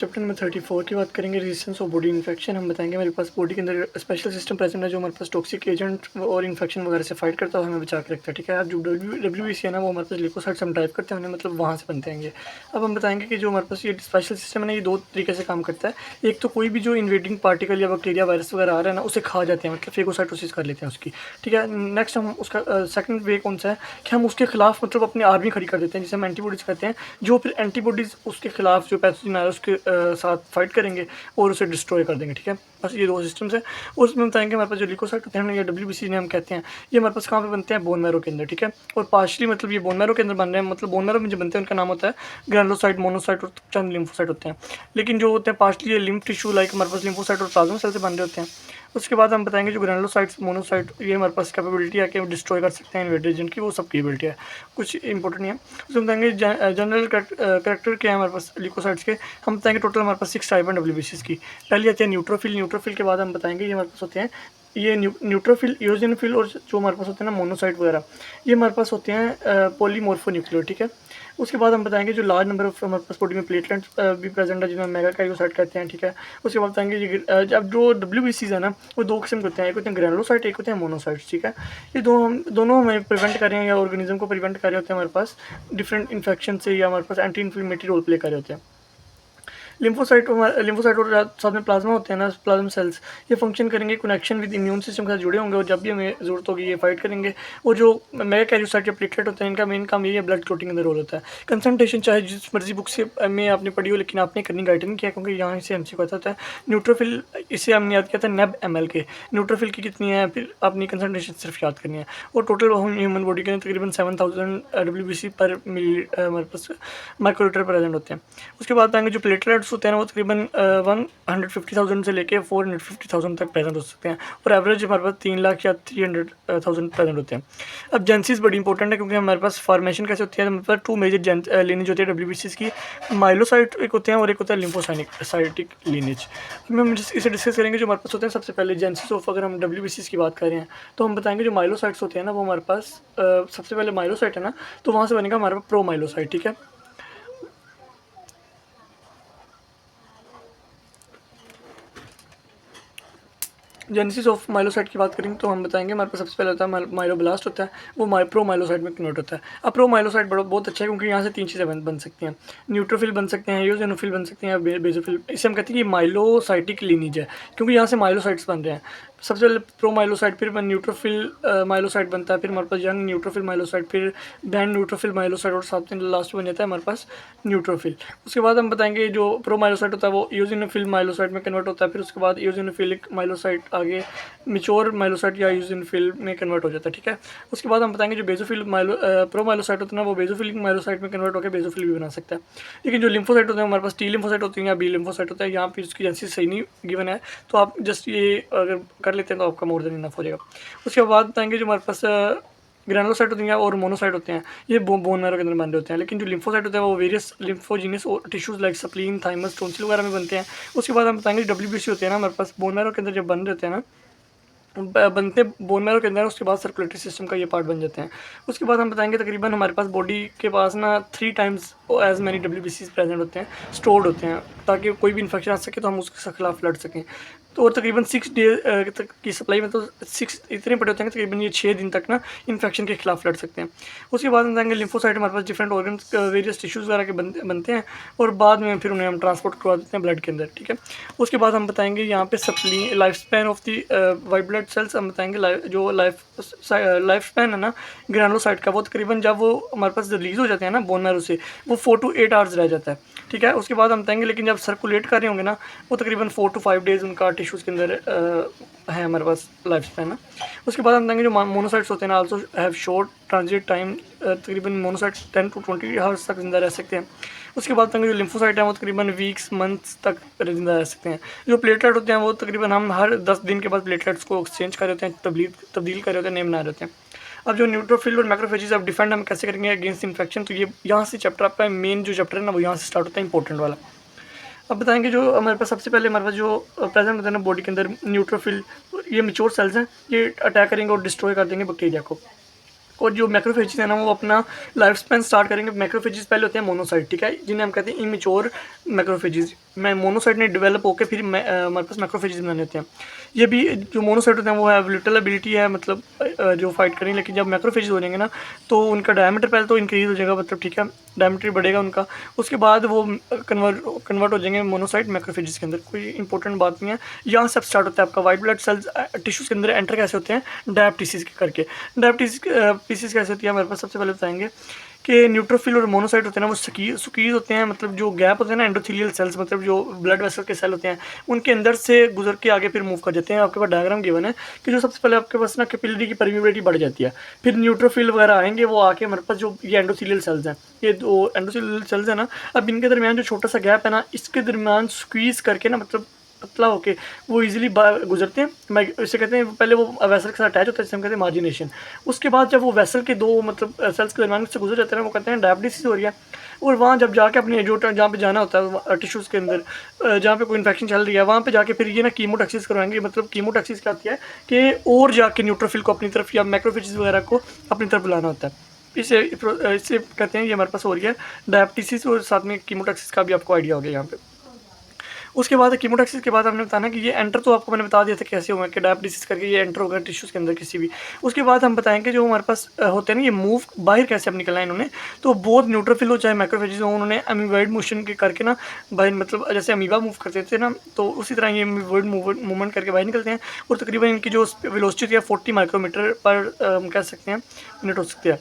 Chapter number 34 की बात करेंगे रेजिस्टेंस ऑफ बॉडी इन्फेक्शन। हम बताएंगे हमारे पास बॉडी के अंदर स्पेशल सिस्टम प्रेजेंट है जो हमारे पास टॉक्सिक एजेंट और इन्फेक्शन वगैरह से फाइट करता है, हमें बचा के रखता है। ठीक है, अब जो डब्ल्यूबीसी है ना, वो हमारे पास लिपोसाइट्स हम ड्राइव करते हैं उन्हें, मतलब वहाँ से बनते हैं ये। अब हम बताएंगे कि जो हमारे पास ये स्पेशल सिस्टम है ना, ये दो तरीके से काम करता है। एक तो कोई भी जो इन्वेडिंग पार्टिकल या बैक्टीरिया वायरस वगैरह आ रहा है ना, उसे खा जाते हैं, मतलब फेगोसाइटोसिस कर लेते हैं उसकी। ठीक है, नेक्स्ट हम उसका सेकंड वे कौन सा है कि हम उसके खिलाफ मतलब अपनी आर्मी खड़ी कर देते हैं, जिसे हम एंटीबॉडीज कहते हैं, जो फिर एंटीबॉडीज उसके खिलाफ जो पैथोजन आ रहा है उसके साथ फाइट करेंगे और उसे डिस्ट्रॉय कर देंगे। ठीक है, बस ये दो सिस्टम्स हैं। और उसमें बताएंगे हमारे पास जो लिकोसाइट होते हैं या डब्ल्यूबीसी ने हम कहते हैं, ये हमारे पास कहाँ पे बनते हैं, बोन मैरो के अंदर। ठीक है, और पार्शली मतलब ये बोन मैरो के अंदर बन रहे हैं, मतलब बोन मैरो में जो बनते हैं उनका नाम होता है ग्रैनुलोसाइट, मोनोसाइट और चंद लिम्फोसाइट होते हैं। लेकिन जो होते हैं पार्शली ये लिम्फ टिश्यू लाइक हमारे पास लिम्फोसाइट और प्लाज्मा सेल से बन रहे होते हैं। उसके बाद हम बताएंगे जो ग्रैनुलोसाइट्स, मोनोसाइट, ये हमारे पास कैपेबिलिटी है कि डिस्ट्रॉय कर सकते हैं इन्वेडर एजेंट की, वो सब कैपेबिलिटी है, कुछ इंपॉर्टेंट नहीं है। उसमें बताएंगे जनरल करेक्टर क्या है हमारे पास लिकोसाइट्स के। हम बताएंगे टोटल हमारे पास 6 टाइप है डब्ल्यूबीसीज की। पहली आती है न्यूट्रोफिल। न्यूट्रोफिल के बाद हम बताएंगे ये हमारे पास होते हैं ये न्यूट्रोफिल, इओसिनोफिल और जो हमारे पास होते हैं ना मोनोसाइट वगैरह, ये हमारे पास होते हैं पॉलीमॉर्फोन्यूक्लियर। ठीक है, उसके बाद हम बताएंगे जो लार्ज नंबर ऑफ हमारे पास बॉडी में प्लेटलेट्स भी प्रेजेंट है, जिन्हें मेगाकार्योसाइट कहते हैं। ठीक है, उसके बाद बताएंगे ये अब जो डब्ल्यूबीसीज है ना, वो दो किस्म के होते हैं, एक होते हैं ग्रैनुलोसाइट, एक होते हैं मोनोसाइट्स। ठीक है, ये दोनों हमें प्रिवेंट कर रहे हैं या ऑर्गेनिज्म को प्रिवेंट कर रहे होते हैं हमारे पास डिफरेंट इन्फेक्शन से, या हमारे पास एंटी इन्फ्लेमेटरी रोल प्ले कर रहे होते हैं। लिम्फोसाइट और साथ में प्लाज्मा होते हैं ना, प्लाज्मा सेल्स, ये फंक्शन करेंगे कनेक्शन विद इम्यून सिस्टम के साथ जुड़े होंगे, और जब भी हमें ज़रूरत होगी ये फाइट करेंगे। और जो मेगाकैरियोसाइट या प्लेटलेट होते हैं, इनका मेन काम यही है ब्लड क्लोटिंग का रोल होता है। कंसंट्रेशन चाहे जिस मर्जी बुक से में आपने पढ़ी हो, लेकिन आपने करनी गाइड नहीं किया, क्योंकि यहाँ से हमसे पता होता है। न्यूट्रोफिल, इसे हमने याद किया था नेब एम के। न्यूट्रोफिल की कितनी है, फिर अपनी कंसंट्रेशन सिर्फ याद करनी है। और टोटल ह्यूमन बॉडी के अंदर तकरीबन 7000 डब्ल्यूबीसी पर मिली हमारे पास माइक्रोलीटर प्रेजेंट होते हैं। उसके बाद आएंगे जो प्लेटलेट्स होते हैं वो तकरीबन 150,000 से लेके 450,000 तक प्रेजेंट हो सकते हैं, और एवरेज हमारे पास 3 लाख या 300,000 प्रेजेंट होते हैं। अब जेंसिस बड़ी इंपॉर्टेंट है, क्योंकि हमारे पास फॉर्मेशन कैसे होती है, हमारे पास 2 मेजर लीनेज होती है डब्ल्यूबीसीज की। माइलोसाइट एक होते हैं और एक होता है लिम्फोसाइटिक लीनेज। हम इसे डिस्कस करेंगे। जो हमारे पास होते हैं सबसे पहले जेंसिस ऑफ, अगर हम डब्ल्यूबीसीज की बात कर रहे हैं तो हम बताएंगे जो माइलोसाइट्स होते हैं ना, वो हमारे पास सबसे पहले माइलोसाइट है ना, तो वहाँ से बनेगा हमारे पास प्रो माइलोसाइट। ठीक है, जेनेसिस ऑफ माइलोसाइट की बात करेंगे तो हम बताएंगे हमारे पास सबसे पहले होता है माइलोब्लास्ट होता है, वो प्रो माइलोसाइट में कन्वर्ट होता है। अब प्रो माइलोसाइट बहुत अच्छा है, क्योंकि यहाँ से 3 चीज़ें बन सकती हैं, न्यूट्रोफिल बन सकते हैं, यूजेनोफिल बन सकते हैं, बेजोफिल। इसे हम कहते हैं कि माइलोसाइटिक लीनिज है, क्योंकि यहाँ से माइलोसाइट्स बन रहे हैं। सबसे पहले प्रो माइलोसाइट, फिर न्यूट्रोफिल माइलोसाइट बनता है, फिर हमारे पास यंग न्यूट्रोफिल माइलोसाइट, फिर बैंड न्यूट्रोफिल माइलोसाइट, और साथ में लास्ट बन जाता है हमारे पास न्यूट्रोफिल। उसके बाद हम बताएंगे जो प्रो माइलोसाइट होता है वो यूजिनोफिल माइलोसाइट में कन्वर्ट होता है, फिर उसके बाद यूजिनोफिलिक माइलोसाइट आगे मिच्योर माइलोसाइट या यूजिनोफिल में कन्वर्ट हो जाता है। ठीक है, उसके बाद हम बताएंगे जो बेजोफिल प्रो माइलोसाइट होता है ना, वो बेजोफिलिक माइलोसाइट में कन्वर्ट होकर बेजोफिल भी बना सकता है। लेकिन जो लिम्फोसाइट होते हैं हमारे पास टी लिम्फोसाइट होती है या बी लिम्फोसाइट होता है, यहाँ पे उसकी जेनेसिस सही नहीं गिवन है, तो आप जस्ट ये अगर कर लेते हैं तो आपका मोर देन इनफ हो जाएगा। उसके बाद बताएंगे जो हमारे पास ग्रैनुलोसाइट होती हैं और मोनोसाइट होते हैं, ये बोन मैरो के अंदर बन रहे होते हैं। लेकिन जो लिम्फोसाइट होते हैं वो वेरियस लिम्फोजीनियस और tissues like spleen, thymus, tonsil वगैरह में बनते हैं। उसके बाद हम बताएंगे डब्ल्यूबीसी होते हैं ना हमारे पास बोन मैरो के अंदर जब बन रहे होते हैं ना, बनते बोन मैरो के अंदर, उसके बाद सर्कुलेटरी सिस्टम का ये पार्ट बन जाते हैं। उसके बाद हम बताएंगे तकरीबन हमारे पास बॉडी के पास ना 3 times as many WBC present होते हैं, स्टोर्ड होते हैं, ताकि कोई भी इन्फेक्शन आ सके तो हम उसके खिलाफ लड़ सकें। तो और तकरीबन 6 डे तक की सप्लाई में तो 6 इतने बड़े होते हैं कि तकरीबन ये 6 दिन तक ना इन्फेक्शन के खिलाफ लड़ सकते हैं। उसके बाद हम बताएंगे लिम्फोसाइट हमारे पास डिफरेंट ऑर्गन वेरियस टिश्यूज़ वगैरह के बनते हैं, और बाद में फिर उन्हें हम ट्रांसपोर्ट करवा देते हैं ब्लड के अंदर। ठीक है, उसके बाद हम बताएंगे यहाँ पे supply life span of the white blood sales. हम बताएंगे जो लाइफ स्पैन है ना ग्रैनुलोसाइट का, वो तकरीबन जब वो हमारे पास रिलीज हो जाते हैं ना बोन मैरो से, वो 4 to 8 आवर्स रह जाता है। ठीक है, उसके बाद हम बताएंगे लेकिन जब सर्कुलेट कर रहे होंगे ना, वो तकरीबन 4 to 5 डेज उनका टिश्यूज़ के अंदर है हमारे पास लाइफ स्पैन ना। उसके बाद हम बताएंगे जो मोनोसाइट्स होते हैं ना also have short transit time, तकरीबन मोनोसाइट्स 10 to 20 आवर्स तक जिंदा रह सकते हैं। उसके बाद तक जो लिम्फोसाइट है वो तकरीबन वीक्स मंथ्स तक जिंदा रह सकते हैं। जो प्लेटलेट होते हैं वो तकरीबन हम हर 10 दिन के बाद प्लेटलेट्स को एक्सचेंज कर रहे होते हैं, तब्दील कर रहे होते हैं, नेम बना रहे होते हैं। अब जो न्यूट्रोफिल और मैक्रोफेजेस अब डिफेंड हम कैसे करेंगे अगेंस्ट इन्फेक्शन, तो ये यहाँ से चैप्टर आपका मेन जो चैप्टर है ना वो यहाँ से स्टार्ट होता है, इंपॉर्टेंट वाला। अब बताएंगे जो हमारे पास सबसे पहले हमारे पास जो प्रेजेंट होता है ना बॉडी के अंदर न्यूट्रोफिल, ये मिच्योर सेल्स हैं, ये अटैक करेंगे और डिस्ट्रॉय कर देंगे बैक्टीरिया को। और जो मैक्रोफेजेस है ना वो अपना लाइफ स्पैन स्टार्ट करेंगे। मैक्रोफेजेस पहले होते हैं मोनोसाइट, ठीक है, जिन्हें हम कहते हैं इमेच्योर मैक्रोफेजेस में मोनोसाइट ने डेवलप होकर फिर हमारे पास मैक्रोफेजेस बनाने होते हैं। ये भी जो मोनोसाइट होते हैं वो है लिटल एबिलिटी है, मतलब जो फाइट करेंगे, लेकिन जब मैक्रोफेजेस हो जाएंगे ना तो उनका डायमीटर पहले तो इंक्रीज हो जाएगा, मतलब ठीक है डायमीटर बढ़ेगा उनका, उसके बाद वो कन्वर्ट हो जाएंगे मोनोसाइट मैक्रोफेजेस के अंदर। कोई इंपॉर्टेंट बात नहीं है। यहाँ से अब स्टार्ट होता है आपका वाइट ब्लड सेल्स टिश्यूज़ के अंदर एंटर कैसे होते हैं, डायप्टिसिस करके। डायप्टिसिस कैसे होती है हमारे पास, सबसे पहले बताएंगे कि न्यूट्रोफिल और मोनोसाइट होते हैं ना वो सुकीज होते हैं, मतलब जो गैप होते हैं ना एंडोथेलियल सेल्स, मतलब जो ब्लड वेसल के सेल होते हैं उनके अंदर से गुजर के आगे फिर मूव कर जाते हैं। आपके पास डायग्राम गिवन है कि जो सबसे पहले आपके पास ना कैपिलरी की परमिबिलिटी बढ़ जाती है, फिर न्यूट्रोफिल वगैरह आएंगे, वो आके हमारे पास जो ये एंडोथेलियल सेल्स हैं, ये दो एंडोथेलियल सेल्स हैं ना, अब इनके दरमियान जो छोटा सा गैप है ना, इसके दरमियान स्क्वीज करके ना, मतलब पतला होके वो इजीली गुजरते हैं। इसे कहते हैं, पहले वो वेसल के साथ अटैच होता है जिसे हम कहते हैं मार्जिनेशन। उसके बाद जब वो वेसल के दो मतलब सेल्स के दरमियान से गुजर जाते हैं वो कहते हैं डायबिटीज हो रही है। और वहाँ जब जाके अपने जो जहाँ पे जाना होता है टिश्यूज़ के अंदर, जहाँ पे कोई इन्फेक्शन चल रही है वहाँ पे जाके फिर ये ना कीमोटैक्सिस करवाएंगे। मतलब कीमोटैक्सिस क्या होती है कि और जाके न्यूट्रोफिल को अपनी तरफ या मैक्रोफेजेस वगैरह को अपनी तरफ बुलाना होता है। इससे कहते हैं ये हमारे पास हो रही है डायबिटीज, और साथ में कीमोटैक्सिस का भी आपको आइडिया हो गया यहाँ पे। उसके बाद कीमोटैक्सिस के बाद हमने बताना कि ये एंटर, तो आपको मैंने बता दिया था कैसे हुआ कि डायबिटीज करके ये एंटर होगा टिश्यूज़ के अंदर किसी भी। उसके बाद हम बताएंगे जो हमारे पास होते हैं ना, ये मूव बाहर कैसे अब निकलना है इन्होंने, तो बहुत न्यूट्रोफिल हो चाहे मैक्रोफेजेस हो, उन्होंने अमीबॉइड मोशन के करके ना बाहर, मतलब जैसे अमीबा मूव करते थे ना, तो उसी तरह ये अमीबॉइड मूवमेंट करके बाहर निकलते हैं। और तकरीबन इनकी जो वेलोसिटी है 40 माइक्रोमीटर पर हम कह सकते हैं मिनट हो सकती है।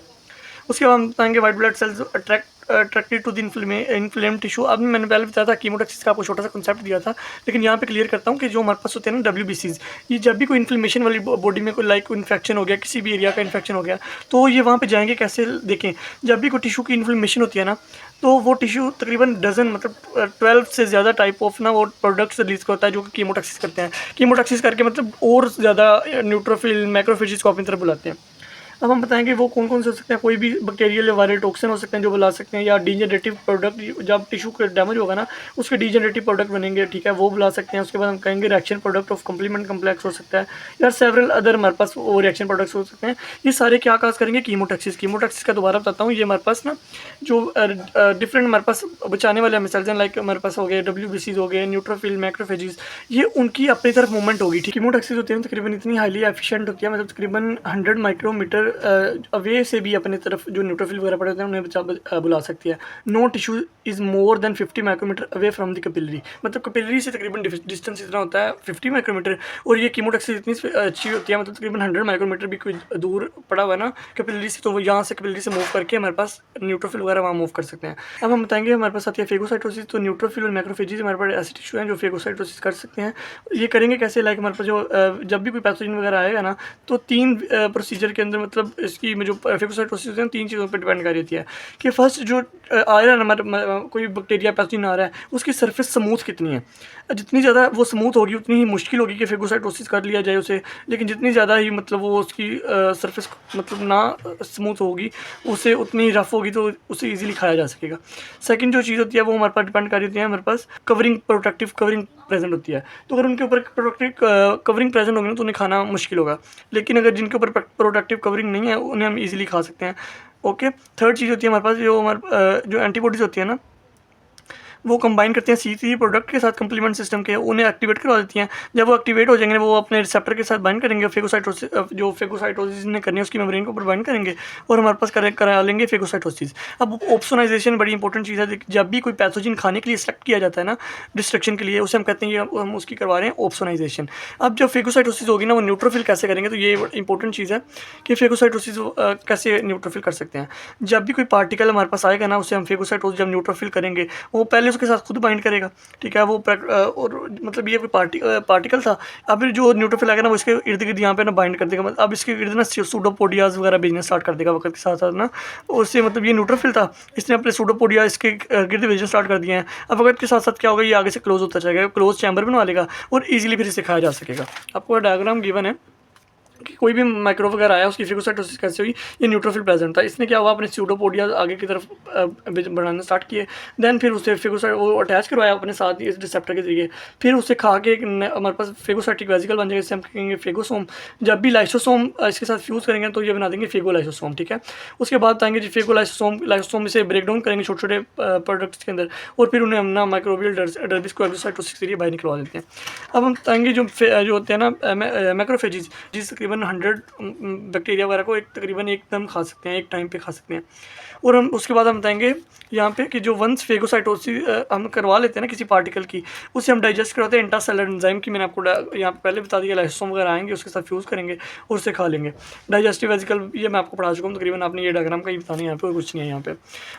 उसके बाद हम बताएंगे white blood cells attracted to the inflame tissue. अब मैंने पहले बताया था कीमोटैक्सिस का आपको छोटा सा कंसेप्ट दिया था, लेकिन यहाँ पे क्लियर करता हूँ कि जो हमारे पास होते हैं ना WBCs, ये जब भी कोई इन्फ्लेमेशन वाली बॉडी में कोई लाइक इन्फेक्शन हो गया, किसी भी एरिया का इन्फेक्शन हो गया, तो ये वहाँ पे जाएंगे कैसे। देखें, जब भी कोई टिश्यू की इन्फ्लेमेशन होती है ना, तो वो टिश्यू तकरीबन डजन, मतलब 12 से ज़्यादा टाइप ऑफ ना वो प्रोडक्ट्स रिलीज करता है जो कि कीमोटैक्सिस करते हैं। कीमोटैक्सिस करके मतलब और ज़्यादा न्यूट्रोफिल मैक्रोफेजेस को अपनी तरफ बुलाते हैं। अब हम बताएंगे वो कौन कौन से हो सकते हैं। कोई भी बैक्टीरियल या वायरल टॉक्सिन हो सकते हैं जो बुला सकते हैं, या डीजनरेटिव प्रोडक्ट, जब टिश्यू का डैमेज होगा ना उसके डीजनरेटिव प्रोडक्ट बनेंगे, ठीक है, वो बुला सकते हैं। उसके बाद हम कहेंगे reaction product of complement complex हो सकता है, या सेवरल अदर हमारे पास वो रिएक्शन प्रोडक्ट्स हो सकते हैं। ये सारे क्या काज करेंगे, कीमोटैक्सिस। कीमोटैक्सिस का दोबारा बताता हूँ, ये हमारे पास ना जो डिफरेंट हमारे पास बचाने वाले मिसाइल्स हैं, लाइक हमारे पास हो गए WBCs हो गए, न्यूट्रोफिल मैक्रोफेजेस, ये उनकी अपनी तरफ मूवमेंट होगी। ठीक, कीमोटैक्सिस होती है तकरीबन इतनी हाईली एफिशिएंट होती है, मतलब तकरीबन 100 माइक्रोमीटर अवे से भी अपनी तरफ जो न्यूट्रोफिल वगैरह पड़े होते हैं उन्हें बुला सकती है। No tissue is more than 50 micrometer away from the capillary, मतलब कैपिलरी से तकरीबन डिस्टेंस इतना होता है 50 माइक्रोमीटर। और ये कीमोटैक्सिस इतनी अच्छी होती है, मतलब तकरीबन 100 माइक्रोमीटर भी कोई दूर पड़ा हुआ है ना कैपिलरी से, तो वो यहाँ से कैपिलरी से मूव करके हमारे पास न्यूट्रोफिल वगैरह वहाँ मूव कर सकते हैं। अब हम बताएंगे हमारे पास आती है फेगोसाइटोसिस। तो न्यूट्रोफिल और मैक्रोफेजेस हमारे पास ऐसे टिश्यू हैं जो फेगोसाइटोसिस कर सकते हैं। ये करेंगे कैसे, लाइक हमारे पास जो जब भी कोई पैथोजन वगैरह आएगा ना, तो 3 प्रोसीजर के अंदर, मतलब इसकी जो फेगोसाइटोसिस होती है 3 चीज़ों पर डिपेंड कर रही है कि फर्स्ट जो आ रहा है हमारे कोई बैक्टीरिया पैथोजन आ रहा है उसकी सरफेस स्मूथ कितनी है। जितनी ज़्यादा वो स्मूथ होगी उतनी ही मुश्किल होगी कि फेगोसाइटोसिस कर लिया जाए उसे, लेकिन जितनी ज़्यादा ही मतलब वो उसकी सरफेस मतलब ना स्मूथ होगी उसे उतनी ही रफ होगी तो उसे इजीली खाया जा सकेगा। सेकंड जो चीज़ होती है वो हमारे पास डिपेंड कर रही है, हमारे पास कवरिंग, प्रोटेक्टिव कवरिंग प्रेजेंट होती है। तो अगर उनके ऊपर प्रोटेक्टिव कवरिंग प्रेजेंट होगी ना तो उन्हें खाना मुश्किल होगा, लेकिन अगर जिनके ऊपर प्रोटेक्टिव कवरिंग नहीं है उन्हें हम इजीली खा सकते हैं। ओके, थर्ड चीज़ होती है हमारे पास जो जो एंटीबॉडीज़ होती है ना, वो कंबाइन करते हैं C3 प्रोडक्ट के साथ कम्प्लीमेंट सिस्टम के, उन्हें एक्टिवेट करवा देती हैं। जब वो एक्टिवेट हो जाएंगे वो अपने रिसेप्टर के साथ बाइंड करेंगे, फेगोसाइटोसिस जो फेगोसाइटोसिस ने करनी है उसकी मेम्ब्रेन के ऊपर बाइंड करेंगे और हमारे पास करा लेंगे फेगोसाइटोसिस। अब ऑप्सोनाइजेशन बड़ी इंपॉर्टेंट चीज़ है। जब भी कोई पैथोजन खाने के लिए सेलेक्ट किया जाता है ना डिस्ट्रक्शन के लिए, उसे हम कहते हैं हम उसकी करवा रहे हैं ऑप्सोनाइजेशन। अब जब फेगोसाइटोसिस होगी ना वो न्यूट्रोफिल कैसे करेंगे, तो ये इंपॉर्टेंट चीज़ है कि फेगोसाइटोसिस कैसे न्यूट्रोफिल कर सकते हैं। जब भी कोई पार्टिकल हमारे पास आएगा ना उसे हम फेगोसाइटोसिस जब न्यूट्रोफिल करेंगे वो पहले उसके साथ खुद बाइंड करेगा, ठीक है, वो और मतलब ये कोई पार्टिकल था। अब जो न्यूट्रोफिल आएगा ना वो इसके इर्द गिर्द यहाँ पे ना बाइंड कर देगा, मतलब अब इसके इर्द ना सूडोपोडियाज वगैरह भेजना स्टार्ट कर देगा वक्त के साथ साथ ना। उससे मतलब ये न्यूट्रोफिल था, इसने अपने सूडोपोडिया इसके गिर्द भेजना स्टार्ट कर दिए हैं। अब वक्त के साथ साथ क्या होगा, ये आगे से क्लोज होता जाएगा, क्लोज चैम्बर बनवा लेगा और ईजिली फिर इसे खाया जा सकेगा। आपको डायग्राम गिवन है, कि कोई भी माइक्रो वगैरह आया, उसकी फेगोसाइटोसिस कैसे हुई, ये न्यूट्रोफिल प्रेजेंट था। इसने क्या हुआ, अपने स्यूडोपोडिया आगे की तरफ बढ़ाना स्टार्ट किए। देन फिर उसे फेगोसाइट वो अटैच करवाया अपने साथ इस रिसेप्टर के जरिए। फिर उसे खा के हमारे पास फेगोसाइटिक वेजिकल बन जाएगा, जिसे हम कहेंगे फेगोसोम। जब भी लाइसोसोम इसके साथ फ्यूज़ करेंगे तो ये बना देंगे फेगोलाइसोसोम, ठीक है। उसके बाद आएंगे जी फेगोलाइसोसोम, लाइसोसोम इसे ब्रेक डाउन करेंगे छोटे छोटे प्रोडक्ट्स के अंदर, और फिर उन्हें हम ना माइक्रोबियल डर्बिस को एग्जोसाइटोसिस के जरिए बाहर निकलवा देते हैं। अब हम बताएंगे जो होते हैं ना मैक्रोफेजिस, जिस तकरीबन 100 बैक्टीरिया वगैरह को एक तकरीबन एकदम खा सकते हैं, एक टाइम पे खा सकते हैं। और हम उसके बाद हम बताएंगे यहाँ पे कि जो वंस फेगोसाइटोसिस हम करवा लेते हैं ना किसी पार्टिकल की, उसे हम डाइजेस्ट करवाते हैं इंट्रासेलुलर एंजाइम की। मैंने आपको यहाँ पे पहले बता दिया, लाइसोसोम वगैरह आएंगे, उसके साथ फ्यूज़ करेंगे और उसे खा लेंगे। डाइजेस्टिव वेजिकल ये मैं आपको पढ़ा चुका हूँ तकरीबन, आपने ये डायग्राम का ही बताना है यहाँ पे, और कुछ नहीं है यहाँ पे।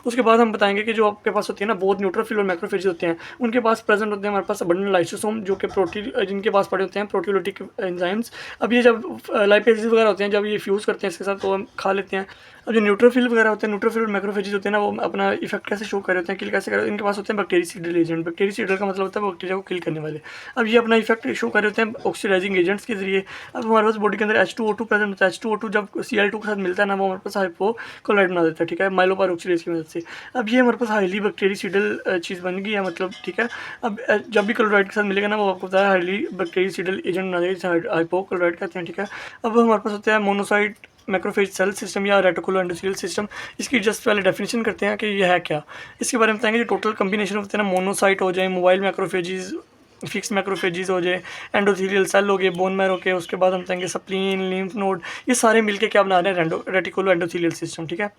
उसके बाद हम बताएंगे कि जो आपके पास होती है ना बहुत न्यूट्रोफिल और मैक्रोफेज होते हैं, उनके पास प्रेजेंट होते हैं हमारे पास अबंडेंट लाइसोसोम, जो कि प्रोटीन जिनके पास पड़े होते हैं प्रोटीओलिटिक एंजाइम्स। अब ये जब लाइपेजेस वगैरह होते हैं, जब ये फ्यूज़ करते हैं इसके साथ, तो हम खा लेते हैं। अब जो न्यूट्रोफिल वगैरह होते हैं, न्यूट्रोफिल और मैक्रोफेजेस होते हैं ना, वो अपना इफेक्ट कैसे शो कर रहे होते हैं, किल कैसे कर रहे हैं, इनके पास होते हैं बैक्टीरियाइडल एजेंट। बैक्टीरियाइडल का मतलब होता है बैक्टीरिया को किल करने वाले। अब ये अपना इफेक्ट शो कर रहे होते हैं ऑक्सीडाइजिंग एजेंट्स के जरिए। अब हमारे पास बॉडी के अंदर H2O2 प्रेजेंट होता है। H2O2 जब Cl2 के साथ मिलता है ना, वो हमारे पास हाइपोक्लोराइड बना देता है, ठीक है, माइलोपेरोक्सीडेज की मदद से। अब ये हमारे पास हाईली बैक्टीरियाइडल चीज़ बन गई है, मतलब ठीक है। अब जब भी क्लोराइड के साथ मिलेगा ना, वो आपको बताया हाईली बैक्टीरियाइडल एजेंट बना देगा, हाइपोक्लोराइड कहते हैं, ठीक है। अब हमारे पास होता है मोनोसाइट मैक्रोफेज सेल सिस्टम या रेटिकुलो एंडोथेलियल सिस्टम। इसकी जस्ट पहले डेफिनेशन करते हैं कि ये है क्या। इसके बारे में बताएंगे जो टोटल कम्बिनेशन होते हैं ना, मोनोसाइट हो जाए, मोबाइल मैक्रोफेजीज, फिक्स मैक्रोफेजीज हो जाए, एंडोथेलियल सेल हो गए, बोन मैरो के। उसके बाद हम बताएंगे स्प्लीन, लिम्फ नोड, ये सारे मिलके क्या बना रहे हैं, रेटिकुलो एंडोथेलियल सिस्टम, ठीक है।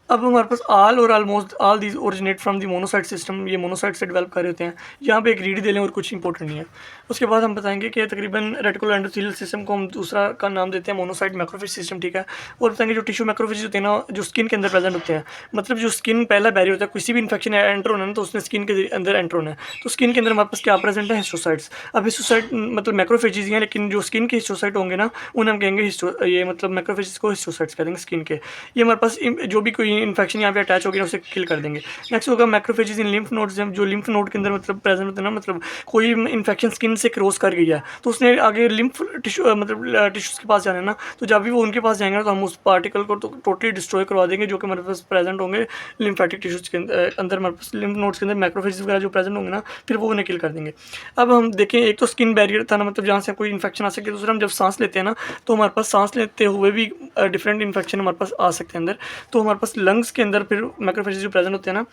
अब हमारे पास आल और almost all these originate from the monocyte system, ये मोनोसाइट से डेवलप कर रहे होते हैं। यहाँ पे एक रीड दे लें और कुछ इंपॉर्टेंट नहीं है। उसके बाद हम बताएंगे कि तकरीबन रेटिकुलर एंडोथेलियल सिस्टम को हम दूसरा का नाम देते हैं मोनोसाइट मैक्रोफेज सिस्टम, ठीक है। और बताएंगे जो टिश्यू मैक्रोफेज होते हैं ना, जो स्किन के अंदर प्रेजेंट होते हैं, मतलब जो स्किन पहला बैरियर होता है, किसी भी इन्फेक्शन एंटर होना है तो उसने स्किन के अंदर एंटर होना है। तो स्किन के अंदर हमारे पास क्या प्रेजेंट है, हिस्टोसाइट्स। अब हिस्टोसाइट मतलब मैक्रोफेजेज हैं, लेकिन जो स्किन के हिस्टोसाइट होंगे ना, उन्हें हम कहेंगे ये मतलब मैक्रोफेजेज को हिस्टोसाइट्स कह देंगे स्किन के। ये हमारे पास जो भी कोई इन्फेक्शन यहाँ पे अटैच होगी ना, उसे किल कर देंगे। नेक्स्ट होगा मैक्रोफेजेस इन लिम्फ नोड्स, जो लिम्फ नोड के अंदर मतलब प्रेजेंट होते हैं ना, मतलब कोई इन्फेक्शन स्किन से क्रॉस कर गई है तो उसने आगे लिम्फ टिश्यू मतलब टिश्यूज़ के पास जाना है ना, तो जब भी वो उनके पास जाएंगे ना, तो हम उस पार्टिकल को तो टोटली डिस्ट्रॉय करवा देंगे जो कि हमारे पास प्रेजेंट होंगे लिम्फेटिक टिश्यूज़ के अंदर हमारे पास लिम्फ नोड्स के अंदर मैक्रोफेजेस वगैरह जो प्रेजेंट होंगे ना, फिर वो उन्हें किल कर देंगे। अब हम देखें, एक तो स्किन बैरियर था ना, मतलब जहाँ से कोई इन्फेक्शन आ सके। दूसरा हम जब सांस लेते हैं ना, तो हमारे पास सांस लेते हुए भी डिफरेंट इन्फेक्शन हमारे पास आ सकते हैं अंदर। तो हमारे पास लंग्स के अंदर फिर मैक्रोफेजेस जो प्रेजेंट होते हैं ना,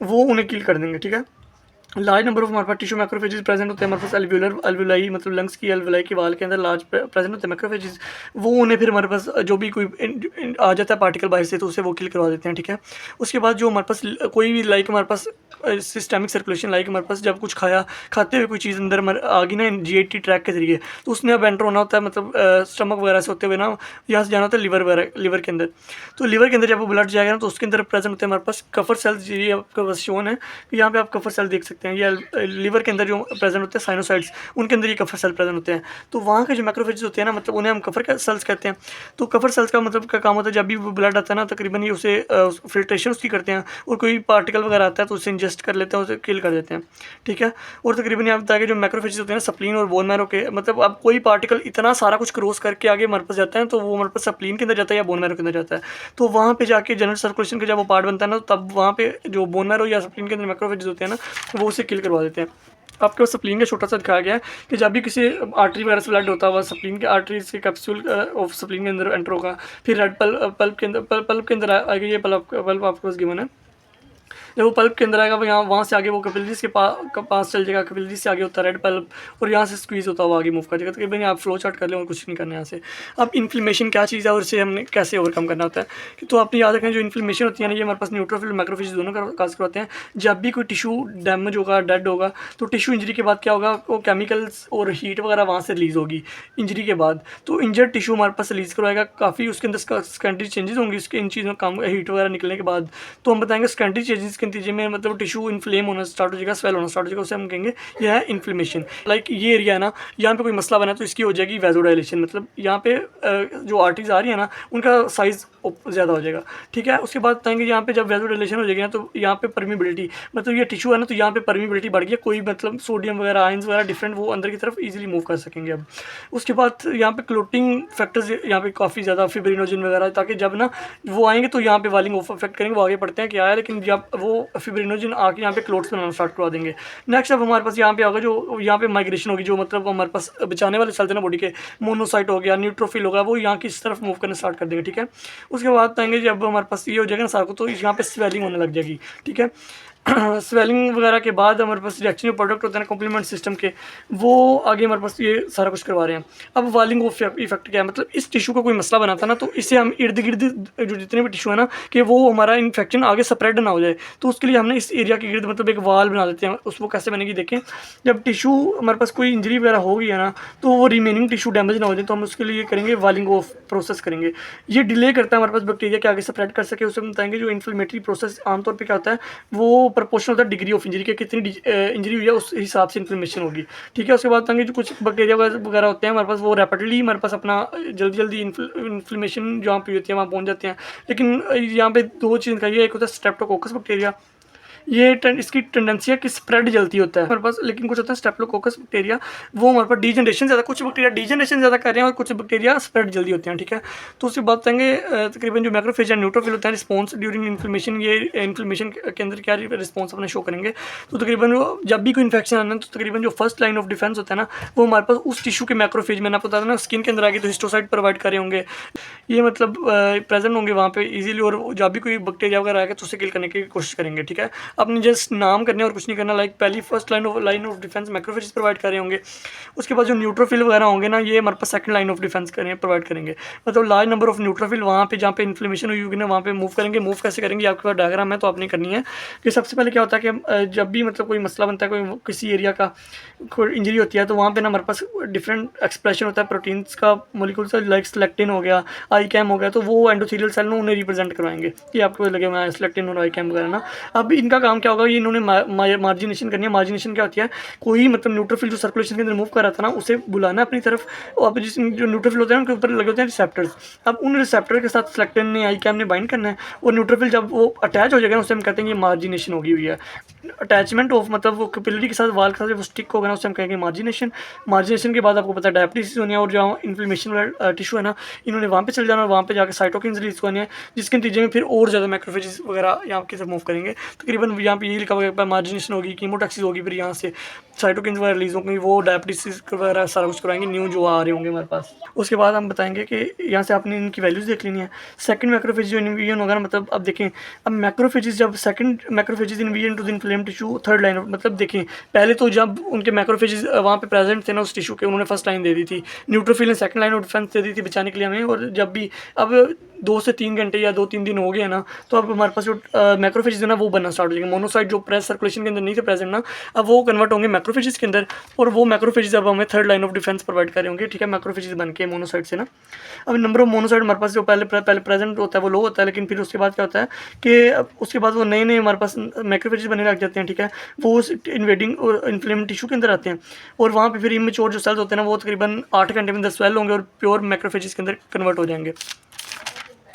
वो उन्हें किल कर देंगे, ठीक है। लार्ज नंबर ऑफ हमारे पास टिश्यू मैक्रोफेजेस प्रेजेंट होते हैं हमारे पास अल्वुलाई मतलब लंग्स की अल्वुलाई की वाल के अंदर लार्ज प्रेजेंट होते हैं मैक्रोफेजेस। वो उन्हें फिर हमारे पास जो भी कोई आ जाता है पार्टिकल बाहर से, तो उसे वो किल करवा देते हैं, ठीक है। उसके बाद जो हमारे पास कोई भी लाइक हमारे पास सिस्टमिक सर्कुलेशन, लाइक हमारे पास जब कुछ खाते हुए कोई चीज़ अंदर आ गई ना GIT ट्रैक के जरिए, तो उसने अब एंटर होना होता है, मतलब स्टमक वगैरह से होते हुए ना यहाँ से जाना होता है लिवर के अंदर। तो लिवर के अंदर जब वो ब्लड जाएगा ना, तो उसके अंदर प्रेजेंट होते हैं हमारे पास कफर सेल्स। ये आपके पास शोन है, यहाँ पे आप कफर सेल देख सकते हैं। ये लिवर के अंदर जो प्रेजेंट होते हैं साइनोसाइड्स, उनके अंदर ये कफर सेल प्रेजेंट होते हैं। तो वहाँ के जो मैक्रोफेजेस होते हैं ना, मतलब उन्हें हम कफर सेल्स कहते हैं। तो कफर सेल्स का मतलब का काम होता है, जब भी वो ब्लड आता है ना, तकरीबन ये उसे फिल्ट्रेशन उसकी करते हैं, और कोई पार्टिकल वगैरह आता है तो उसे इंजेस्ट कर लेते हैं, उसे किल कर देते हैं, ठीक है। और तकरीबन यहाँ बताया कि जो मैक्रोफेजेस होते हैं ना, स्प्लीन और बोन मैरो के, मतलब अब कोई पार्टिकल इतना सारा कुछ क्रॉस करके आगे हमारे पास जाता है, तो वो हमारे पास स्प्लीन के अंदर जाता है या बोन मैरो के अंदर जाता है। तो वहाँ पे जाके जनरल सर्कुलेशन का जब वो पार्ट बनता है ना, तब वहाँ पे जो बोन मैरो या स्प्लीन के अंदर मैक्रोफेजेस होते हैं ना, वो उसे किल करवा देते हैं। आपके पास स्प्लीन का छोटा सा दिखाया गया है कि जब भी किसी आर्टरी वगैरह से ब्लड होता हुआ स्प्लीन के आर्टरीज के कैप्सूल ऑफ स्प्लीन के अंदर एंटर होगा। फिर रेड पल्प के अंदर आएगा, ये पल्प आपके पास गिवन है। जब वो पल्प के अंदर आएगा, यहाँ वहाँ से आगे वो कैपिलरीज के पास चल जाएगा, कैपिलरीज से आगे होता है रेड पल्प, और यहाँ से स्क्वीज होता हुआ आगे मूव कर जाएगा। तकरीबन आप फ्लो चार्ट कर लें और कुछ नहीं करना यहाँ से। अब इन्फ्लेमेशन क्या चीज़ है और इसे हमने कैसे ओवरकम करना होता है, तो आपने याद रखें जो इन्फ्लेमेशन होती है ना, ये हमारे पास न्यूट्रोफिल मैक्रोफेज दोनों का काज करवाते हैं। जब भी कोई टिश्यू डैमेज होगा, डेड होगा, तो टिश्यू इंजरी के बाद क्या होगा, वो केमिकल्स और हीट वगैरह वहाँ से रिलीज़ होगी इंजरी के बाद। तो इंजर्ड टिश्यू हमारे पास रिलीज़ करवाएगा, काफ़ी उसके अंदर सेकेंडरी चेंजेस होंगे उसके इन चीज़ों काम हीट वगैरह निकलने के बाद। तो हम बताएंगे सेकेंडरी चेंजेस के नतीजे में मतलब टिश्यू इन्फ्लेम होना स्टार्ट हो जाएगा, स्वेल होना स्टार्ट हो जाएगा, उसे हम कहेंगे यह है इन्फ्लेमेशन। लाइक ये एरिया है ना, यहाँ पे कोई मसला बना तो इसकी हो जाएगी वैसोडाइलेशन, मतलब यहाँ पे जो आर्टरीज आ रही है ना, उनका साइज़ ज़्यादा हो जाएगा, ठीक है। उसके बाद बताएंगे यहाँ पे जब वैसोडाइलेशन हो जाएगी ना, तो यहाँ पे परमिबिलिटी, मतलब ये टिश्यू है ना, तो यहाँ पे परमिबिलिटी बढ़ गई, कोई मतलब सोडियम वगैरह, आयंस वगैरह डिफरेंट वो अंदर की तरफ ईजिली मूव कर सकेंगे अब। उसके बाद यहाँ पे क्लोटिंग फैक्टर्स यहाँ पे काफ़ी ज़्यादा, फिब्रिनोजन वगैरह, ताकि जब ना वो आएंगे तो यहाँ पे वालिंग ऑफ इफेक्ट करेंगे, वो आगे पढ़ते हैं क्या है, लेकिन जब वो फिब्रिनोजन आके यहाँ पे क्लोट्स बनाना स्टार्ट करवा देंगे। नेक्स्ट अब हमारे पास यहाँ पे होगा जो यहाँ पे माइग्रेशन होगी, जो मतलब हमारे पास बचाने वाले सेल्स हैं ना बॉडी के, मोनोसाइट हो गया, न्यूट्रोफिल होगा, वो यहाँ की इस तरफ मूव करना स्टार्ट कर देंगे, ठीक है। उसके बाद आएंगे जब हमारे पास ये हो जाएगा ना सारा को, तो यहाँ पे स्वेलिंग होने लग जाएगी, ठीक है। स्वेलिंग वगैरह के बाद हमारे पास रिएक्शन जो प्रोडक्ट होते हैं ना कॉम्प्लीमेंट सिस्टम के, वो आगे हमारे पास ये सारा कुछ करवा रहे हैं। अब वालिंग ऑफ इफेक्ट क्या है, मतलब इस टिश्यू का कोई मसला बनाता ना, तो इससे हम इर्द गिर्द जो जितने भी टिश्यू है ना, कि वो हमारा इन्फेक्शन आगे स्प्रेड ना हो जाए, तो उसके लिए हमने इस एरिया के गिर्द मतलब एक वाल बना देते हैं। उसको कैसे बनेगी देखें, जब टिश्यू हमारे पास कोई इंजरी वगैरह हो गई है ना, तो वो रिमेनिंग टिश्यू डैमेज ना हो जाए, तो हम उसके लिए करेंगे वालिंग ऑफ प्रोसेस करेंगे। ये डिले करता है हमारे पास बैक्टीरिया के आगे स्प्रेड कर सके, उसे हम बताएंगे। जो इन्फ्लेमेटरी प्रोसेस आमतौर पर क्या होता है, वो प्रोपोर्शनल होता है डिग्री ऑफ इंजरी के, कितनी इंजरी हुई है उस हिसाब से इन्फ्लेमेशन होगी, ठीक है। उसके बाद बताएंगे जो कुछ बैक्टीरिया वगैरह होते हैं हमारे पास, वो रैपिडली हमारे पास अपना जल्दी इन्फ्लेमेशन जहाँ पे होती है वहाँ पहुँच जाते हैं। लेकिन यहाँ पे दो चीज़ का, ये एक होता है स्ट्रेप्टोकोकस बैक्टीरिया, ये इसकी टेंडेंसी है कि स्प्रेड जल्दी होता है हमारे पास, लेकिन कुछ होता है स्टेप्लोकोकस बैक्टीरिया, वो हमारे पास डीजनरेशन ज़्यादा, कुछ बैक्टीरिया डीजनरेशन ज़्यादा कर रहे हैं और कुछ बैक्टीरिया स्प्रेड जल्दी होते हैं, ठीक है। तो उसकी बात करेंगे तकरीबन जो मैक्रोफेज एंड न्यूट्रोफिल होता है, रिस्पॉन्स ड्यूरिंग इन्फ्लेमेशन, ये इन्फ्लेमेशन के अंदर क्या रिस्पॉन्स अपने शो करेंगे। तो तकरीबन जब भी कोई इन्फेक्शन आना है, तो तकरीबन जो फर्स्ट लाइन ऑफ डिफेंस होता है ना, वो हमारे पास उस टिश्यू के मैक्रोफेज, मैंने आपको बताया ना स्किन के अंदर आगे तो हिस्टोसाइट प्रोवाइड करे होंगे, ये मतलब प्रेजेंट होंगे वहाँ पे इजीली, और जब भी कोई बैक्टीरिया वगैरह आएगा तो उसे किल करने की कोशिश करेंगे, ठीक है। अपने जस्ट नाम करने और कुछ नहीं करना, लाइक पहली first line of defence macrophage provide कर रहे होंगे। उसके बाद जो न्यूट्रोफिल वगैरह होंगे ना, ये हमारे पास second line of defence provide करेंगे, मतलब लार्ज नंबर ऑफ न्यूट्रोफिल वहाँ पे जहाँ पे इन्फ्लेमेशन हुई होगी ना, वहाँ पे मूव करेंगे। मूव कैसे करेंगे, आपके पास डायग्राम है तो आपने करनी है कि सबसे पहले क्या होता है कि जब भी मतलब कोई मसला बनता है, कोई किसी एरिया का कोई इंजरी होती है, तो वहाँ पे ना हमारे पास डिफरेंट एक्सप्रेशन होता है प्रोटीन्स का मोलिक्यूल्स, लाइक सेलेक्टिन हो गया, आई कैम हो गया, तो वो एंडोथेलियल सेल ने उन्हें रिप्रेजेंट करवाएंगे कि आपको लगे हुआ है सेलेक्टिन और आई कैम वगैरह ना। अब इनका काम क्या होगा, ये इन्होंने मार्जिनेशन करनी है। मार्जिनेशन क्या होती है, कोई मतलब न्यूट्रोफिल जो सर्कुलेशन के अंदर मूव कर रहा था ना, उसे बुलाना अपनी तरफ, और अब जिस जो न्यूट्रोफिल होते हैं उनके ऊपर लगे होते हैं रिसेप्टर्स। अब उन रिसेप्टर के साथ सेलेक्टिन ने, आई कैम ने बाइंड करना है, और न्यूट्रोफिल जब वो अटैच हो जाएगा ना, उसे हम कहते हैं ये मार्जिनेशन होगी हुई है। अटैचमेंट ऑफ मतलब वो कैपिलरी के साथ, वाल के साथ वो स्टिक होगा ना, उसे हम कहेंगे मार्जिनेशन। मार्जिनेशन के बाद आपको पता है डायबिटीज होनी है, और जहाँ इन्फ्लेमेशन वाला टिश्यू है ना, इन्होंने वहाँ पे चले जाना, और वहाँ पे जाकर साइटोकिन्स रिलीज होने हैं, जिसके नतीजे में फिर और ज़्यादा मैक्रोफेजेस वगैरह यहाँ की तरफ मूव करेंगे। तकरीबन यहाँ पे ये लिखा हुआ है मार्जिनेशन होगी, कीमोटैक्सिस होगी, फिर यहाँ से साइटोकिन्स वगैरह रिलीज होंगे, वो डायबिटीज वगैरह सारा कुछ कराएंगे, न्यू जो आ रहे होंगे हमारे पास। उसके बाद हम बताएंगे कि यहाँ से आपने इनकी वैल्यूज़ देख लेनी है। सेकंड मैक्रोफेज जो इन्वीजन होगा ना, मतलब अब देखें, अब मैक्रोफेजेस जब second macrophages invasion to the inflame tissue third line, मतलब देखें पहले तो जब उनके मैक्रोफेजेस वहाँ पे प्रेजेंट थे ना उस टिश्यू के, उन्होंने फर्स्ट लाइन दे दी थी, न्यूट्रोफिल ने सेकंड लाइन ऑफ डिफेंस दे दी थी बचाने के लिए हमें। और जब भी अब 2 से 3 घंटे या 2-3 दिन हो गए ना, तो अब हमारे पास जो मैक्रोफेजेस है ना, वो बनना स्टार्ट हो जाएंगे। मोनोसाइट जो प्रेस सर्कुलेशन के अंदर नहीं थे प्रेजेंट ना, अब वो कन्वर्ट होंगे मैक्रोफेजेस के अंदर, और वो मैक्रोफेजेस अब हमें third line of defence provide कर रहे होंगे, ठीक है, मैक्रोफेजेस बन के मोनोसाइट से ना। अब नंबर ऑफ मोनोसाइट हमारे पास जो पहले प्रेजेंट होता है वो लो होता है, लेकिन फिर उसके बाद क्या होता है कि उसके बाद वो नए नए हमारे पास मैक्रोफेजेस बनने लग जाते हैं, ठीक है। वो इन्वेडिंग और इन्फ्लेम टिश्यू के अंदर आते हैं, और वहाँ पे फिर इमेच्योर जो सेल्स होते हैं ना, वो तकरीबन 8 घंटे में 10 स्वेल होंगे और प्योर मैक्रोफेजेस के अंदर कन्वर्ट हो जाएंगे।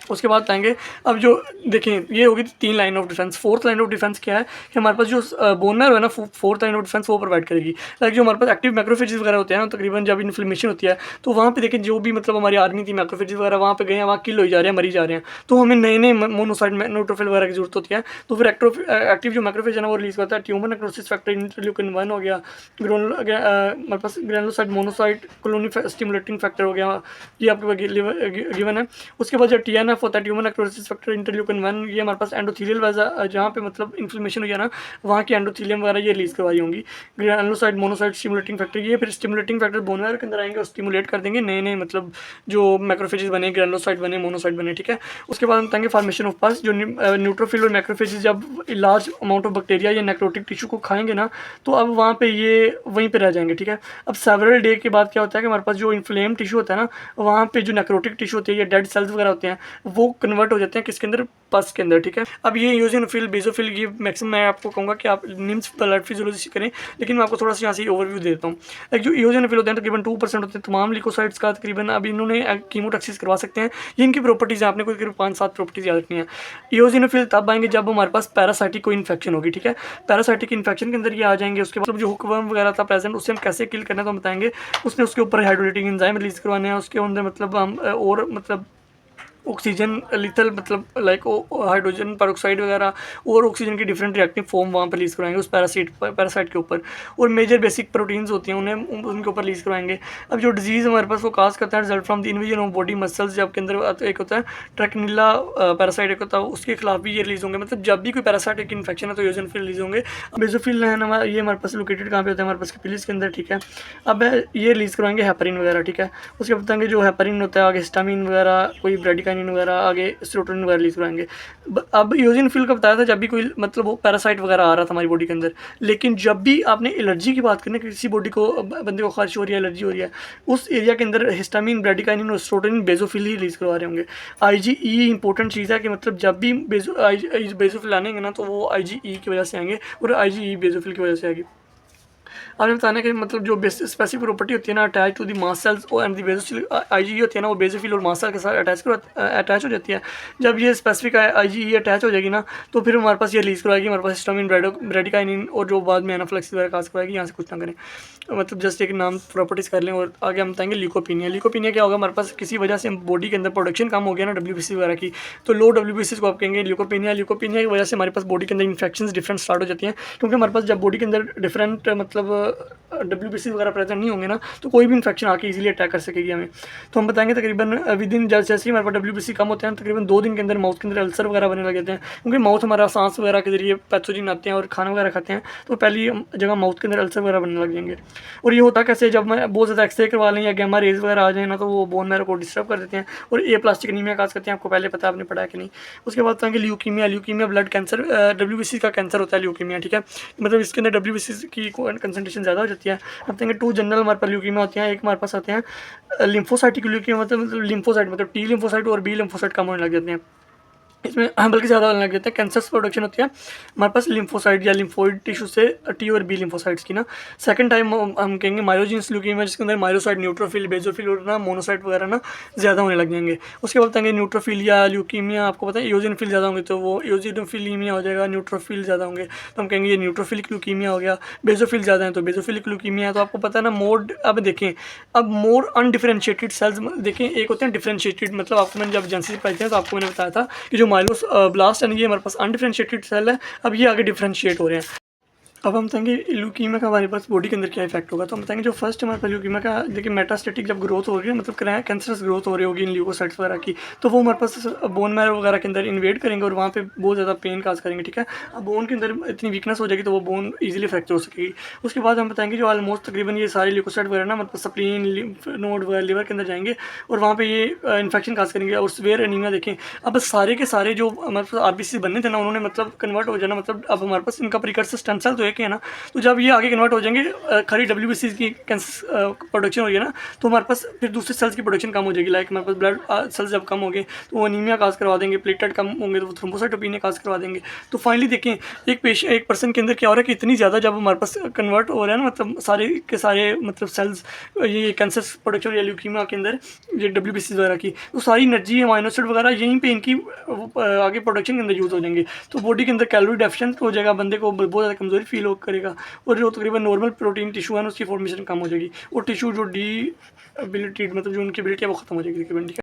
उसके बाद आएंगे, अब जो देखें ये होगी 3 line of defence. Fourth line of defence क्या है कि हमारे पास जो बोन मैरो है ना, फोर्थ लाइन ऑफ डिफेंस वो प्रोवाइड करेगी। लाइक जो हमारे पास एक्टिव मैक्रोफेजेस वगैरह होते हैं ना, तकरीबन जब इन्फ्लेमेशन होती है, तो वहाँ पे देखें जो भी मतलब हमारी आर्मी थी मैक्रोफेजेस वगैरह वहाँ पे गए हैं, वहाँ किल हो जा रहे हैं, मरी जा रहे हैं, तो हमें नए नए मोनोसाइट न्यूट्रोफिल वगैरह की जरूरत होती है। तो फिर एक्टिव जो मैक्रोफेज है ना, वो रिलीज करता है ट्यूमर नेक्रोसिस फैक्टर, इंटरल्यूकिन 1 हो गया, हमारे पास granulocyte monocyte colony stimulating factor हो गया, ये आपके गिवन है। उसके बाद जो TNF होता है, ट्यूमर नेक्रोसिस फैक्टर इंटरल्यूकिन 1, ये हमारे पास एंडोथेलियल जहाँ पे मतलब इन्फ्लेमेशन हुई है ना, वहाँ की एंडोथेलियम वगैरह ये रिलीज करवाई होंगी। ग्रेनुलोसाइट मोनोसाइट स्टिमुलेटिंग फैक्टर, ये फिर स्टिमुलेटिंग फैक्टर बोन मैरो के अंदर आएंगे और स्टिमुलेट कर देंगे नए नए मतलब जो मैक्रोफेजेस बने, ग्रेनुलोसाइट बने, मोनोसाइट बने, ठीक है। उसके बाद हम बताएंगे फॉर्मेशन ऑफ पस, जो न्यूट्रोफिल और मैक्रोफेजेस जब लार्ज अमाउंट ऑफ बैक्टीरिया या नेक्रोटिक टिश्यू को खाएंगे ना, तो अब वहाँ पे ये वहीं पे रह जाएंगे, ठीक है। अब सेवरल डे के बाद क्या होता है कि हमारे पास जो इन्फ्लेम टिश्यू होता है ना, वहाँ पे जो नेक्रोटिक टिश्यू होती है या डेड सेल्स वगैरह होते हैं, वो कन्वर्ट हो जाते हैं किसके अंदर, पस के अंदर, ठीक है। अब ये यूजिनोफिल, बेसोफिल, ये मैक्सिमम मैं आपको कहूँगा कि आप निम्स ब्लड फिजियोलॉजी करें, लेकिन मैं आपको थोड़ा सा यहाँ से ओवरव्यू देता हूँ। एक जो यूजिनोफिल होते हैं तकरीबन 2% होते हैं तमाम ल्यूकोसाइट्स का, तकरीबन अब इन्होंने कीमोटॉक्सिस करवा सकते हैं। ये इनकी प्रॉपर्टीज़ हैं, आपने कोई करीब 5-7 प्रॉपर्टीज़ याद रखनी है। यूजिनोफिल तब आएंगे जब हमारे पास पैरासाइटिक कोई इन्फेक्शन होगी, ठीक है। पैरासाइटिक इन्फेक्शन के अंदर ये आ जाएंगे। उसके बाद जो हुकवर्म वगैरह था प्रेजेंट, उससे हम कैसे किल करना है तो हम बताएंगे। उसके ऊपर हाइड्रोलाइटिक एंजाइम रिलीज करवाने हैं, उसके अंदर मतलब हम और मतलब ऑक्सीजन लिथल मतलब लाइक हाइड्रोजन पेरोक्साइड वगैरह और ऑक्सीजन की डिफरेंट रिएक्टिव फॉर्म वहाँ पर रिलीज़ करवाएंगे उस पैरासाइट के ऊपर। और मेजर बेसिक प्रोटीन्स होती हैं उन्हें उनके ऊपर रिलीज़ करवाएंगे। अब जो डिजीज़ हमारे पास वो काज करता है result from the invasion of body muscles, जब के अंदर एक होता है ट्रैकिनिला पैरासाइट, एक होता है उसके खिलाफ भी ये रिलीज़ होंगे। मतलब जब भी कोई पैरासाइटिक इन्फेक्शन है तो यूजोफिल रिलीज़ होंगे। बेसोफिल है ना, ये हमारे पास लोकेटेड कहाँ पे होता है, हमारे पास कैपिलरीज के अंदर, ठीक है। अब ये रिलीज़ करवाएंगे हेपरिन वगैरह, ठीक है। उसके बताएंगे जो हेपरिन होता है आगे हिस्टामिन वगैरह, कोई ब्रेडिकाइनिन वगैरह, आगे सेरोटोनिन वगैरह रिलीज कराएंगे। अब यूजिनोफिल का बताया था जब भी कोई मतलब वो पैरासाइट वगैरह आ रहा था हमारी बॉडी के अंदर। लेकिन जब भी आपने एलर्जी की बात करनी है, किसी बॉडी को बंदे को खारिश हो रही है, एलर्जी हो रही है, उस एरिया के अंदर हिस्टामिन, ब्रेडिकाइनिन और सेरोटोनिन, बेसोफिल ही रिलीज करवा रहे होंगे। आईजीई इंपॉर्टेंट चीज़ है कि मतलब जब भी बेसोफिल आएंगे ना तो वो आईजीई की वजह से आएंगे और आईजीई बेसोफिल की वजह से आएगी। आपने बताना कि मतलब जो स्पेसिफिक प्रॉपर्टी होती है ना attach to the mast cells and the basophil IgE होती है ना, वो बेसोफिल और मास्ट सेल के साथ अटैच हो जाती है। जब ये स्पेसिफिक आईजीई अटैच हो जाएगी ना तो फिर हमारे पास ये रिलीज करवाएगी हमारे पास हिस्टामिन, ब्रेडिकाइनिन और जो बाद में एनाफिलैक्सिस वगैरह काज करवाएगी। यहाँ से कुछ ना करें, मतलब जस्ट एक नाम प्रॉपर्टीज़ कर लें। और आगे हम बताएंगे ल्यूकोपिनिया। ल्यूकोपिनिया क्या होगा, हमारे पास किसी वजह से बॉडी के अंदर प्रोडक्शन कम हो गया ना डब्ल्यूबीसी वगैरह की, तो लो डब्ल्यूबीसी को आप कहेंगे ल्यूकोपिनिया। ल्यूकोपिनिया की वजह से हमारे पास बॉडी के अंदर इन्फेक्शन डिफरेंट स्टार्ट हो जाती हैं, क्योंकि हमारे पास जब बॉडी के अंदर डिफरेंट मतलब डब्ल्यूबीसी वगैरह प्रेजेंट नहीं होंगे ना तो कोई भी इन्फेक्शन आके इजीली अटैक कर सकेगी हमें। तो हम बताएंगे तकरीबन विद इन जैसे ही हमारे पास डब्ल्यूबीसी कम होते हैं तकरीबन 2 दिन के अंदर माउथ के अंदर अल्सर वगैरह बनने लग जाते हैं, क्योंकि माउथ हमारा सांस वगैरह के जरिए पैथोजिन आते हैं और खाना वगैरह खाते हैं, तो पहली जगह माउथ के अंदर अल्सर वगैरह बनने लग जाएंगे। और ये होता कैसे, जब मैं बहुत ज़्यादा एक्सरे करवा लें या गैमा रेज वगैरह आ जाए ना तो वो बोन मैरो को डिस्टर्ब कर देते हैं और ये प्लास्टिक एनीमिया काज करते हैं। आपको पहले पता है, आपने पढ़ा है कि नहीं। उसके बाद बताएंगे leukaemia. Leukaemia blood cancer, WBC का कैंसर होता है ल्यूकीमिया, ठीक है। मतलब इसके अंदर डब्ल्यूबीसी की कंसंट्रेशन ज़्यादा हो जाती है। अब बताएंगे 2 जनरल हमारे पास ल्यूकीमिया होती हैं। एक हमारे पास आते हैं लिम्फोसाइटिक ल्यूकीमिया, मतलब लिम्फोसाइट मतलब टी लिम्फोसाइट और बी लिम्फोसाइट कम होने लग जाते हैं इसमें, बल्कि ज़्यादा होने लग जाते हैं। कैंसर प्रोडक्शन होती है हमारे पास लिम्फोसाइट या लिम्फोइड टिश्यू से टी और बी लिम्फोसाइट्स की ना। सेकंड टाइम हम कहेंगे मायोजिनस ल्यूकीमिया, जिसके अंदर मायोसाइट, न्यूट्रोफिल, बेजोफिल और ना मोनोसाइट वगैरह ना ज़्यादा होने लग जाएंगे। उसके बाद बताएंगे न्यूट्रोफिल या ल्यूकीमिया, आपको पता है यूजिनोफिल ज़्यादा होंगे तो वो यूजिनोफिलीमिया हो जाएगा। न्यूट्रोफिल ज़्यादा होंगे तो हम कहेंगे ये न्यूट्रोफिलिक ल्यूकीमिया हो गया। बेजोफिल ज़्यादा है तो बेजोफिलिक ल्यूकीमिया है। तो आपको पता है ना मोड, अब देखें अब मोर अनडिफरेंशिएटेड सेल्स देखें, एक होते हैं डिफरेंशिएटेड, मतलब आपको मैंने जब एजेंसी से पढ़ते हैं तो आपको मैंने बताया था कि जो माइलोस ब्लास्ट यानी ये हमारे पास अनडिफरेंशिएटेड सेल है, अब ये आगे डिफरेंशिएट हो रहे हैं। अब हम बताएंगे ल्यूकीमिया का हमारे पास बॉडी के अंदर क्या इफेक्ट होगा। तो हम बताएंगे जो फर्स्ट हमारे पास ल्यूकीमिया का देखिए मेटास्टेटिक जब ग्रोथ हो रही है, मतलब कैंसरस ग्रोथ हो रही होगी इन ल्यूकोसाइट्स वगैरह की, तो वो हमारे पास बोन मैरो वगैरह के अंदर इन्वेड करेंगे और वहाँ पे बहुत ज़्यादा पेन काज करेंगे, ठीक है। अब बोन के अंदर इतनी वीकनेस हो जाएगी तो वो बोन ईजिली फ्रैक्चर हो सकेगी। उसके बाद हम बताएंगे जो ऑलमोस्ट तकरीबन ये सारे ल्यूकोसाइट वगैरह ना मतलब स्प्लीन, लिम्फ नोड वगैरह लिवर के अंदर जाएंगे और वहाँ पे ये इन्फेक्शन काज करेंगे। और सीवियर एनीमिया देखें, अब सारे के सारे जो हमारे पास आरबीसी बनने थे ना उन्होंने मतलब कन्वर्ट हो जाना, मतलब अब हमारे पास इनका प्रिकर्सर स्टेम सेल तो एक है ना, तो जब ये आगे कन्वर्ट हो जाएंगे खाली डब्ल्यूबीसी की प्रोडक्शन हो रही है ना तो हमारे पास फिर दूसरे सेल्स की प्रोडक्शन कम हो जाएगी। लाइक हमारे पास ब्लड सेल्स जब कम होंगे तो वो अनीमिया काज करवा देंगे, प्लेटलेट कम होंगे तो वो थ्रोम्बोसाइटोपेनिया काज करवा देंगे। तो फाइनली देखें एक पर्सन के अंदर क्या हो रहा है कि इतनी ज़्यादा जब हमारे पास कन्वर्ट हो रहा है ना, मतलब सारे के सारे मतलब सेल्स ये कैंसर प्रोडक्शन या ल्यूकीमिया के अंदर ये डब्ल्यूबीसी वगैरह की, तो सारी एनर्जी अमाइनो एसिड वगैरह यहीं पे इनकी आगे प्रोडक्शन के अंदर यूज़ हो जाएंगे। तो बॉडी के अंदर कैलोरी डेफिशिएंट हो जाएगा, बंदे को बहुत ज़्यादा कमजोरी फील करेगा और जो तकरीबन नॉर्मल प्रोटीन टिश्यू है ना उसकी फॉर्मेशन कम हो जाएगी और टिश्यू जो डी एबिलिटी मतलब जो उनकी एबिलिटी है वो खत्म हो जाएगी तकरीबन, ठीक है।